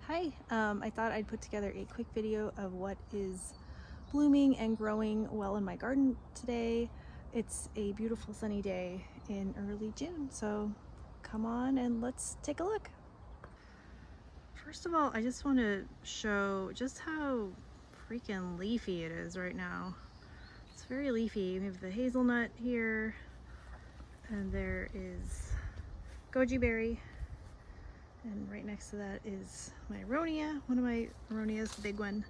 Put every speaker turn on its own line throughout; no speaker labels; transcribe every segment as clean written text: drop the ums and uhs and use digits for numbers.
Hi, I thought I'd put together a quick video of what is blooming and growing well in my garden today. It's a beautiful sunny day in early June, so come on and let's take a look. First of all, I just want to show just how freaking leafy it is right now. It's very leafy. We have the hazelnut here, and there is goji berry. And right next to that is my aronia, one of my aronias, the big one.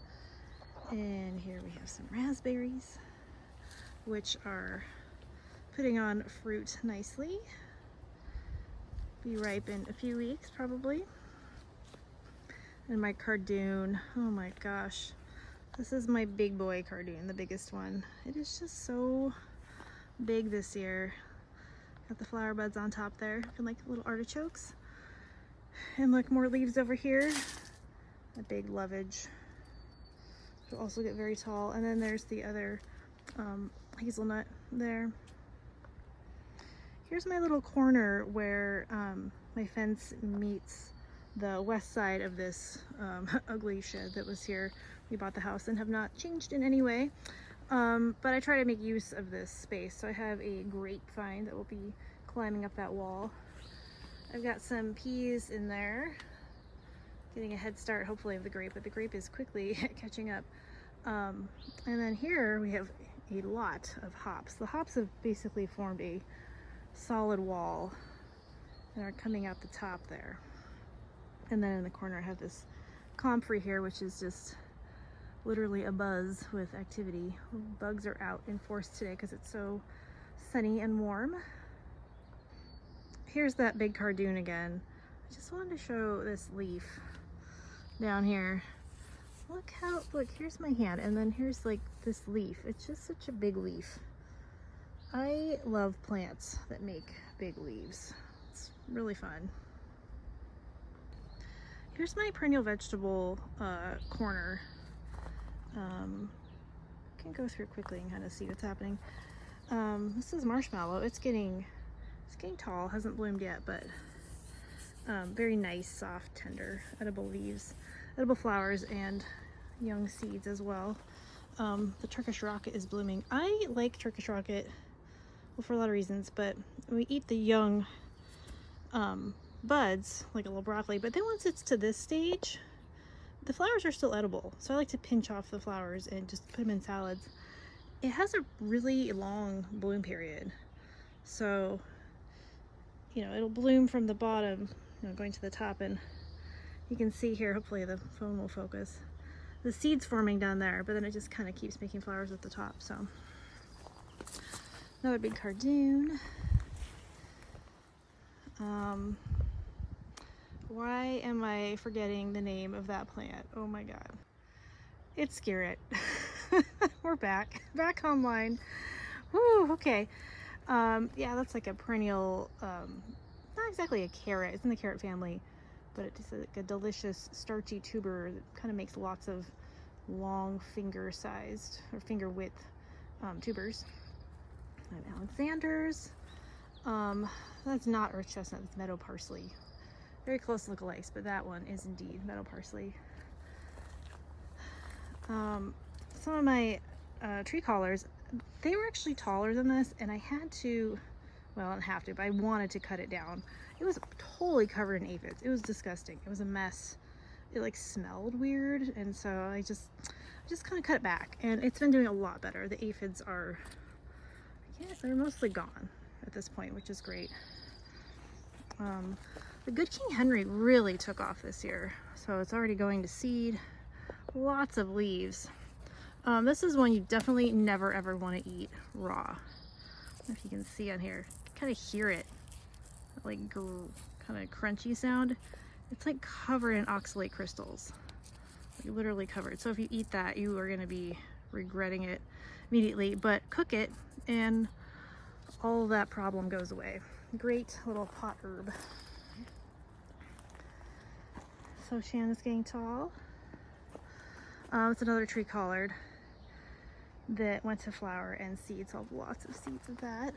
And here we have some raspberries, which are putting on fruit nicely. Be ripe in a few weeks, probably. And my cardoon, oh my gosh. This is my big boy cardoon, the biggest one. It is just so big this year. Got the flower buds on top there, looking like little artichokes. And look, more leaves over here. A big lovage. It'll also get very tall. And then there's the other hazelnut there. Here's my little corner where my fence meets the west side of this ugly shed that was here. We bought the house and have not changed in any way. But I try to make use of this space. So I have a grapevine that will be climbing up that wall. I've got some peas in there, getting a head start hopefully of the grape, but the grape is quickly catching up. And then here we have a lot of hops. The hops have basically formed a solid wall and are coming out the top there. And then in the corner I have this comfrey here, which is just literally abuzz with activity. Bugs are out in force today because it's so sunny and warm. Here's that big cardoon again. I just wanted to show this leaf down here. Look, here's my hand, and then here's like this leaf. It's just such a big leaf. I love plants that make big leaves. It's really fun. Here's my perennial vegetable corner. I can go through quickly and kind of see what's happening. This is marshmallow. It's getting tall, hasn't bloomed yet, but very nice, soft, tender, edible leaves, edible flowers, and young seeds as well. The Turkish rocket is blooming. I like Turkish rocket, well, for a lot of reasons, but we eat the young buds, like a little broccoli, but then once it's to this stage, the flowers are still edible. So I like to pinch off the flowers and just put them in salads. It has a really long bloom period. So it'll bloom from the bottom, going to the top, and you can see here, hopefully the phone will focus, the seeds forming down there, but then it just kind of keeps making flowers at the top. So another big cardoon. Why am I forgetting the name of that plant? Oh my god. It's Garrett. We're back online. Woo, okay. Yeah, that's like a perennial, not exactly a carrot, it's in the carrot family, but it's like a delicious starchy tuber that kind of makes lots of long finger-sized or finger width tubers. I have Alexander's. That's not earth chestnut, it's meadow parsley. Very close lookalikes, but that one is indeed meadow parsley. Some of my tree collars, they were actually taller than this, and I had to, well, I don't have to, but I wanted to cut it down. It was totally covered in aphids. It was disgusting. It was a mess. It like smelled weird, and so I just kind of cut it back, and it's been doing a lot better. The aphids are, they're mostly gone at this point, which is great. The Good King Henry really took off this year, so it's already going to seed. Lots of leaves. This is one you definitely never ever want to eat raw. I don't know if you can see on here. You can kind of hear it, like kind of crunchy sound. It's like covered in oxalate crystals, like literally covered. So if you eat that, you are going to be regretting it immediately. But cook it, and all of that problem goes away. Great little pot herb. So Shannon's getting tall. It's another tree collard that went to flower and seeds. So I'll have lots of seeds of that.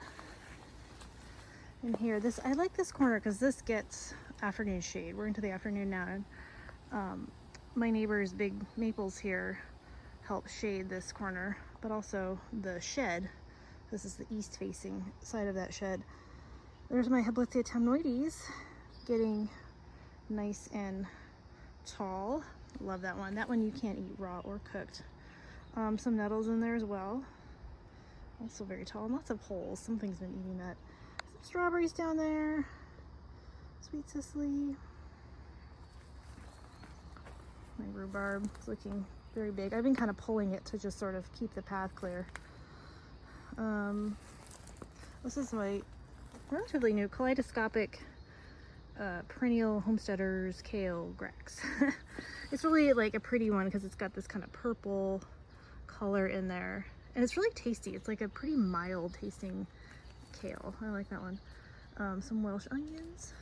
And here, I like this corner because this gets afternoon shade. We're into the afternoon now, and My neighbor's big maples here help shade this corner, but also the shed. This is the east facing side of that shed. There's my Hibbertia temnoides getting nice and tall. Love that one. That one you can't eat raw or cooked. Some nettles in there as well. Also very tall, and lots of holes. Something's been eating that. Some strawberries down there. Sweet Cicely. My rhubarb is looking very big. I've been kind of pulling it to just sort of keep the path clear. This is my relatively new kaleidoscopic perennial homesteaders kale grax. It's really like a pretty one because it's got this kind of purple color in there, and it's really tasty. It's like a pretty mild tasting kale. I like that one. Some Welsh onions.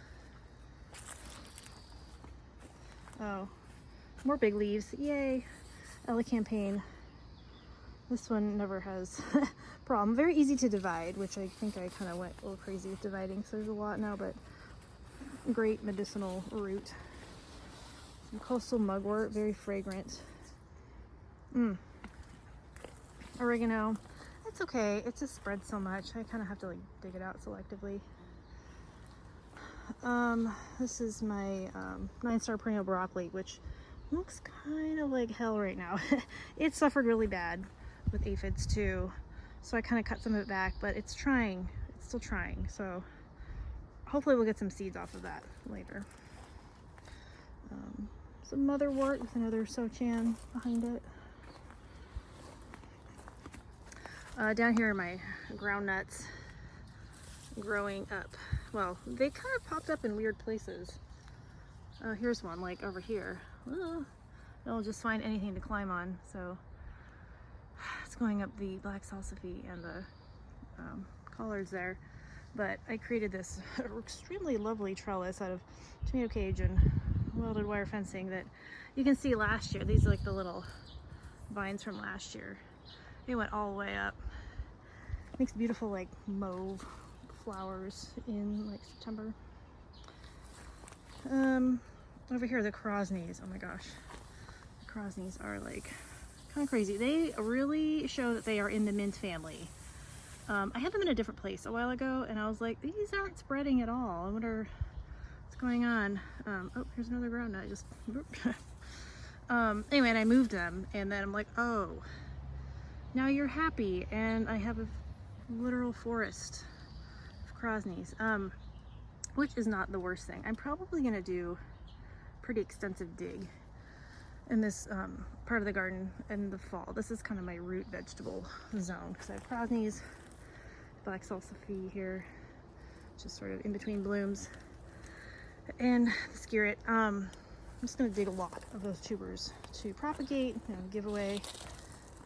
Oh, more big leaves. Yay. Elecampane. This one never has problem. Very easy to divide, which I think I kind of went a little crazy with dividing, so there's a lot now, but great medicinal root. Some coastal mugwort, very fragrant. Oregano. It's okay. It just spreads so much. I kind of have to like dig it out selectively. This is my 9-star perennial broccoli, which looks kind of like hell right now. It suffered really bad with aphids too, so I kind of cut some of it back, but it's trying. It's still trying, so hopefully we'll get some seeds off of that later. Some motherwort with another sochan behind it. Down here are my ground nuts growing up. Well, they kind of popped up in weird places. Here's one, like over here. They'll just find anything to climb on. So it's going up the black salsify and the collards there. But I created this extremely lovely trellis out of tomato cage and welded wire fencing that you can see last year. These are like the little vines from last year. They went all the way up. Makes beautiful like mauve flowers in like September. Over here, the crosneys. Oh my gosh, the crosneys are like kind of crazy. They really show that they are in the mint family. I had them in a different place a while ago, and I was like, these aren't spreading at all. I wonder what's going on. Oh, here's another ground nut. Just anyway, and I moved them, and then I'm like, oh, now you're happy, and I have a literal forest of crosneys, which is not the worst thing. I'm probably gonna do pretty extensive dig in this part of the garden in the fall. This is kind of my root vegetable zone because I have crosneys, black salsify here, just sort of in between blooms, and the skirret. I'm just going to dig a lot of those tubers to propagate, give away,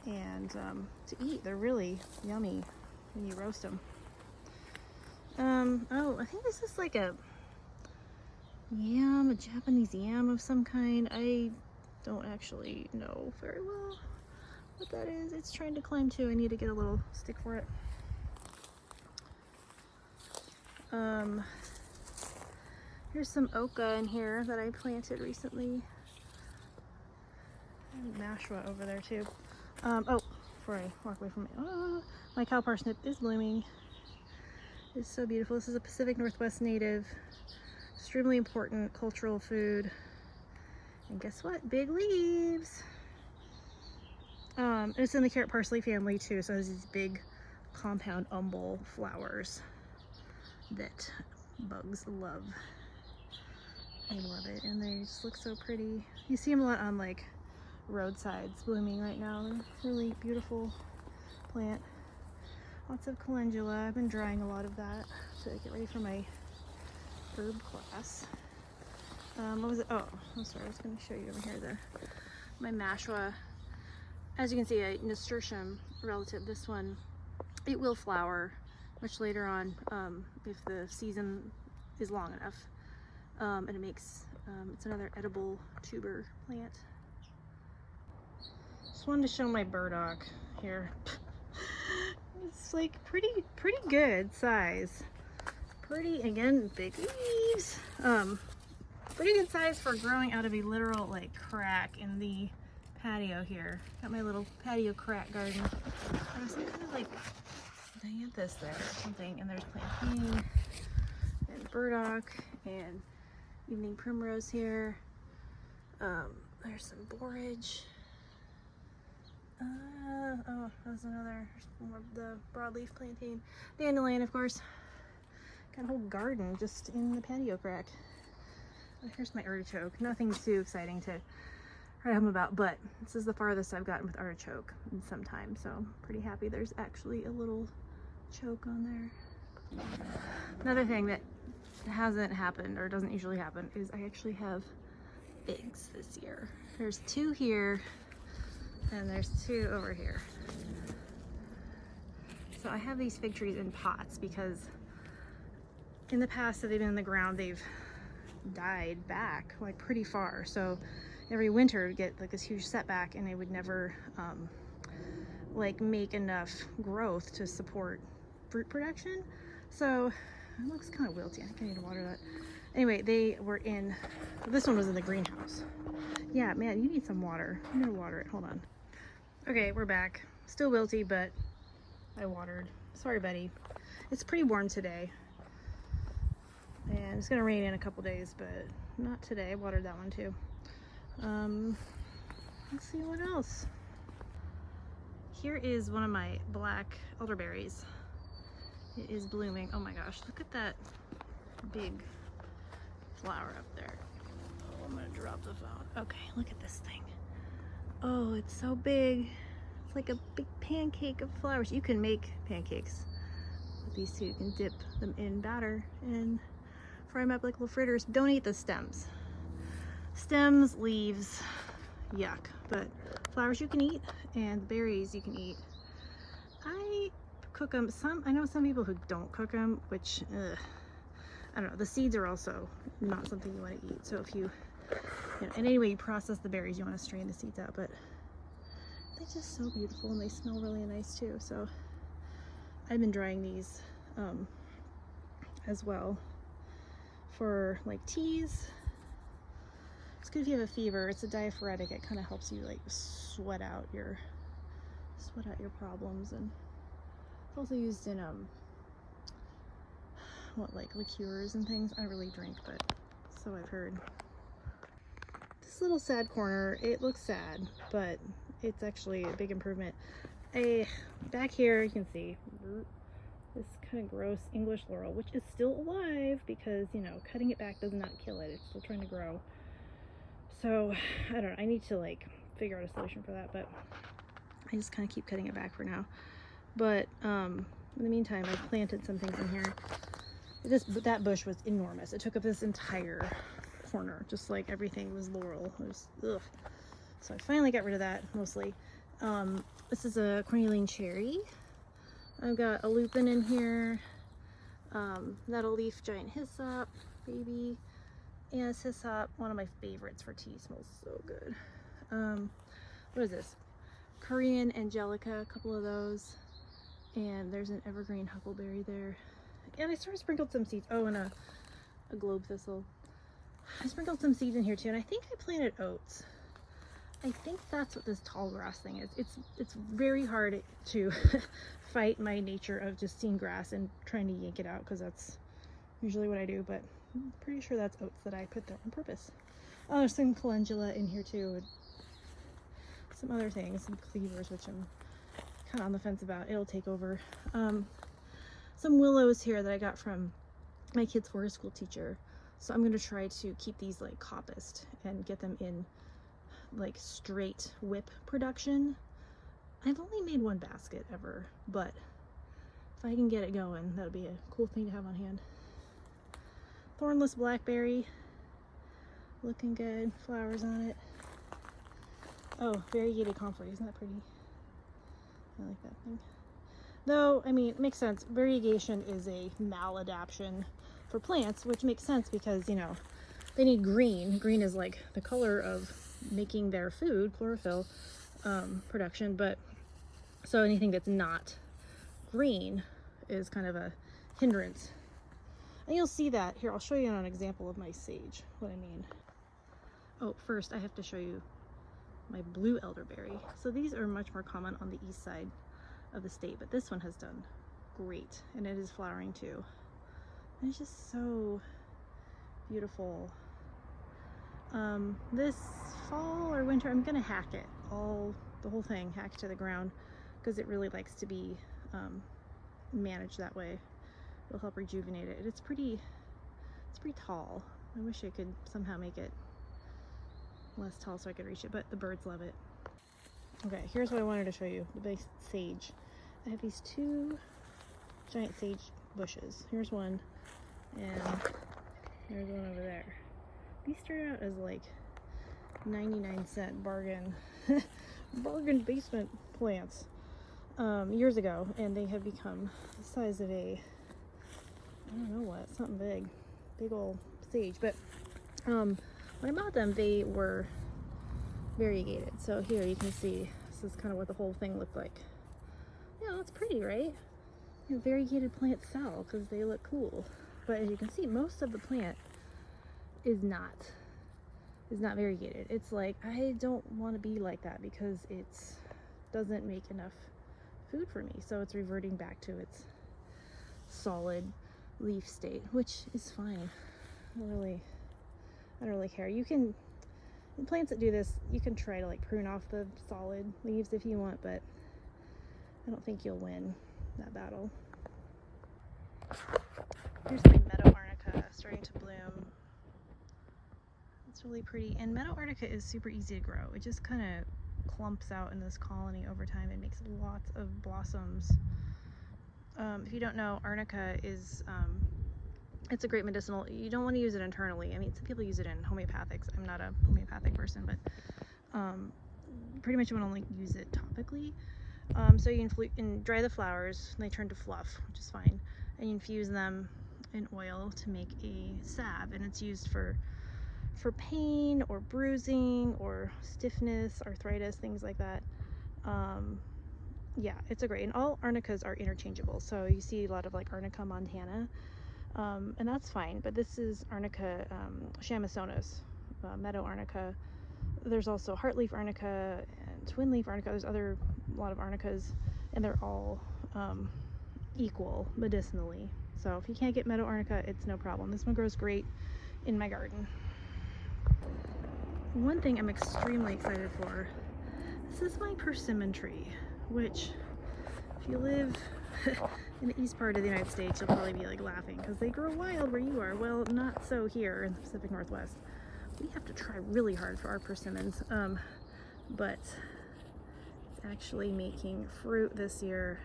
and to eat. They're really yummy when you roast them. Oh, I think this is like a yam, a Japanese yam of some kind. I don't actually know very well what that is. It's trying to climb too. I need to get a little stick for it. Here's some oca in here that I planted recently. And mashua over there too. Oh, before I walk away from it, my cow parsnip is blooming. It's so beautiful. This is a Pacific Northwest native, extremely important cultural food. And guess what? Big leaves. It's in the carrot parsley family too, so it has these big compound umbel flowers that bugs love. I love it, and they just look so pretty. You see them a lot on like roadsides blooming right now. They're really beautiful plant. Lots of calendula. I've been drying a lot of that to get ready for my herb class. What was it? Oh, I'm sorry. I was going to show you over here my mashua. As you can see, a nasturtium relative. This one, it will flower much later on if the season is long enough. And it makes it's another edible tuber plant. Just wanted to show my burdock here. It's like pretty good size. Pretty, again, big leaves. pretty good size for growing out of a literal like crack in the patio here. Got my little patio crack garden. There's some kind of like dianthus there or something, and there's plantain and burdock and evening primrose here. There's some borage. Oh, there's another, more of the broadleaf plantain. Dandelion, of course. Got a whole garden just in the patio crack. Here's my artichoke. Nothing too exciting to write home about, but this is the farthest I've gotten with artichoke in some time, so I'm pretty happy there's actually a little choke on there. Another thing that hasn't happened, or doesn't usually happen, is I actually have figs this year. There's 2 here, and there's 2 over here. So I have these fig trees in pots because in the past that they've been in the ground, they've died back like pretty far. So every winter would get like this huge setback, and they would never like make enough growth to support fruit production. So it looks kind of wilty. I think I need to water that. Anyway, they were in, this one was in the greenhouse. Yeah, man, you need some water. I'm gonna water it. Hold on. Okay, we're back. Still wilty, but I watered. Sorry, buddy. It's pretty warm today. And it's gonna rain in a couple days, but not today. I watered that one too. Let's see what else. Here is one of my black elderberries. It is blooming. Oh my gosh, look at that big flower up there. Oh, I'm gonna drop the phone. Okay, look at this thing. Oh, it's so big. It's like a big pancake of flowers. You can make pancakes with these two. You can dip them in batter and fry them up like little fritters. Don't eat the stems. Stems, leaves, yuck. But flowers you can eat, and berries you can eat. I cook them. I know some people who don't cook them, which I don't know. The seeds are also not something you want to eat. So if you know, and anyway you process the berries, you want to strain the seeds out. But they're just so beautiful, and they smell really nice too. So I've been drying these as well for like teas. It's good if you have a fever. It's a diaphoretic. It kind of helps you like sweat out your problems, and it's also used in what, like liqueurs and things. I don't really drink, but so I've heard. This little sad corner, it looks sad, but it's actually a big improvement. Back here you can see this kind of gross English laurel, which is still alive because, you know, cutting it back does not kill it. It's still trying to grow. So I don't know, I need to like figure out a solution for that, but I just kind of keep cutting it back for now. But in the meantime, I planted some things in here. That bush was enormous. It took up this entire corner, just like everything was laurel. It was ugh. So I finally got rid of that mostly. This is a cornelian cherry. I've got a lupin in here, nettle leaf giant hyssop, baby, and this hyssop, one of my favorites for tea. Smells so good. What is this? Korean angelica, a couple of those, and there's an evergreen huckleberry there. And I sort of sprinkled some seeds. Oh, and a globe thistle. I sprinkled some seeds in here too, and I think I planted oats. I think that's what this tall grass thing is. It's very hard to fight my nature of just seeing grass and trying to yank it out, because that's usually what I do, but I'm pretty sure that's oats that I put there on purpose. Oh, there's some calendula in here too, and some other things, some cleavers, which I'm kind of on the fence about. It'll take over. Some willows here that I got from my kid's forest school teacher. So I'm going to try to keep these like coppiced and get them in like straight whip production. I've only made one basket ever, but if I can get it going, that'll be a cool thing to have on hand. Thornless blackberry, looking good, flowers on it. Oh, variegated comfrey, isn't that pretty? I like that thing. Though, I mean, it makes sense. Variegation is a maladaptation for plants, which makes sense because, you know, they need green. Green is like the color of making their food, chlorophyll production, but so anything that's not green is kind of a hindrance. And you'll see that here. I'll show you an example of my sage, what I mean. Oh, first I have to show you my blue elderberry. So these are much more common on the east side of the state, but this one has done great, and it is flowering too. And it's just so beautiful. This fall or winter, I'm gonna hack it the whole thing, hacked to the ground, because it really likes to be managed that way. It'll help rejuvenate it. It's pretty tall. I wish I could somehow make it less tall so I could reach it, but the birds love it. Okay, here's what I wanted to show you, the big sage. I have these 2 giant sage bushes. Here's one, and there's one over there. These started out as like 99-cent bargain bargain basement plants years ago, and they have become the size of a, I don't know what, something big old sage. But when I bought them, they were variegated. So here you can see, this is kind of what the whole thing looked like. Yeah, it's pretty, right? You know, variegated plants sell because they look cool. But as you can see, most of the plant is not variegated. It's like, I don't want to be like that because it doesn't make enough food for me. So it's reverting back to its solid leaf state, which is fine. I don't really care. You can, in plants that do this, you can try to like prune off the solid leaves if you want, but I don't think you'll win that battle. Here's my meadow arnica starting to bloom. It's really pretty, and meadow arnica is super easy to grow. It just kind of clumps out in this colony over time and makes lots of blossoms. If you don't know, arnica is it's a great medicinal. You don't want to use it internally. I mean, some people use it in homeopathics. I'm not a homeopathic person, but pretty much you want to only use it topically. So you can dry the flowers, and they turn to fluff, which is fine, and you infuse them in oil to make a salve, and it's used for pain or bruising or stiffness, arthritis, things like that. Yeah, it's a great, and all arnicas are interchangeable. So you see a lot of like Arnica montana, and that's fine, but this is Arnica chamasonis, meadow arnica. There's also heartleaf arnica and twin leaf arnica. There's a lot of arnicas, and they're all equal medicinally. So if you can't get meadow arnica, it's no problem. This one grows great in my garden. One thing I'm extremely excited for, this is my persimmon tree, which if you live in the east part of the United States, you'll probably be like laughing because they grow wild where you are. Well, not so here in the Pacific Northwest. We have to try really hard for our persimmons, but it's actually making fruit this year.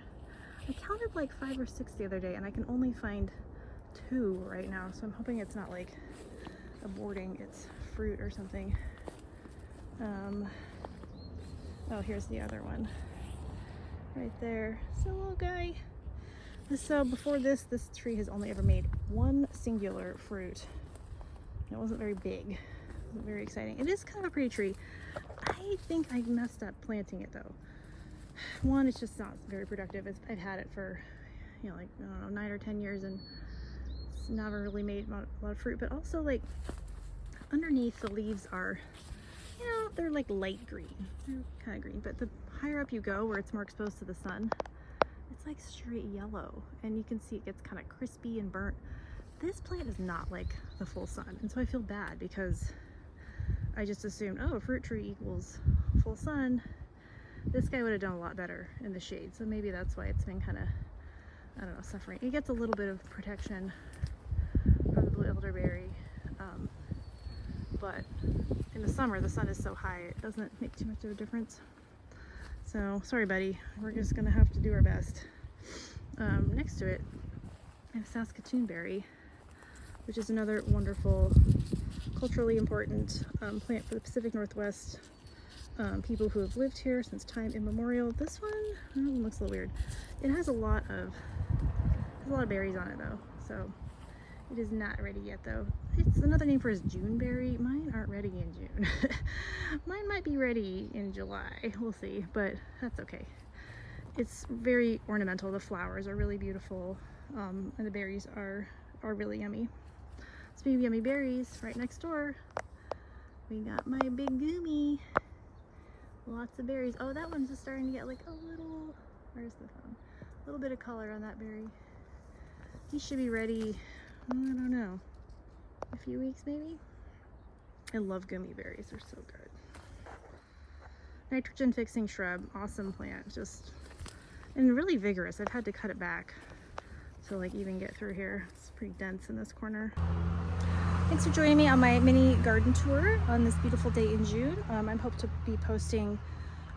I counted like 5 or 6 the other day, and I can only find 2 right now, so I'm hoping it's not like aborting its fruit or something. Oh, here's the other one right there. So little guy. So before this tree has only ever made 1 singular fruit. It wasn't very big. It wasn't very exciting. It is kind of a pretty tree. I think I messed up planting it though. One, it's just not very productive. I've had it for, you know, like, I don't know, 9 or 10 years, and it's never really made a lot of fruit. But also, like, underneath the leaves are, you know, they're like light green. They're kind of green, but the higher up you go where it's more exposed to the sun, it's like straight yellow, and you can see it gets kind of crispy and burnt. This plant is not like the full sun, and so I feel bad because I just assumed, oh, a fruit tree equals full sun. This guy would have done a lot better in the shade, so maybe that's why it's been kind of, I don't know, suffering. It gets a little bit of protection from the blue elderberry, but in the summer the sun is so high it doesn't make too much of a difference. So sorry, buddy, we're just gonna have to do our best. Next to it I have Saskatoon berry, which is another wonderful, culturally important plant for the Pacific Northwest. People who have lived here since time immemorial. This one looks a little weird. It has a lot of berries on it though, so it is not ready yet though. It's another name for his June berry. Mine aren't ready in June. Mine might be ready in July. We'll see, but that's okay. It's very ornamental. The flowers are really beautiful, and the berries are are really yummy. Speaking of yummy berries, right next door, we got my big gummy. Lots of berries. Oh, that one's just starting to get like a little, where's the phone? A little bit of color on that berry. He should be ready, I don't know, a few weeks maybe. I love gummy berries, they're so good. Nitrogen fixing shrub, awesome plant, just, and really vigorous. I've had to cut it back to like even get through here. It's pretty dense in this corner. Thanks for joining me on my mini garden tour on this beautiful day in June. I hope to be posting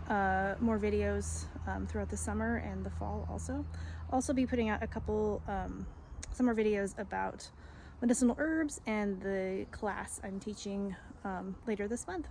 more videos throughout the summer and the fall also. Also be putting out a couple summer videos about medicinal herbs and the class I'm teaching later this month.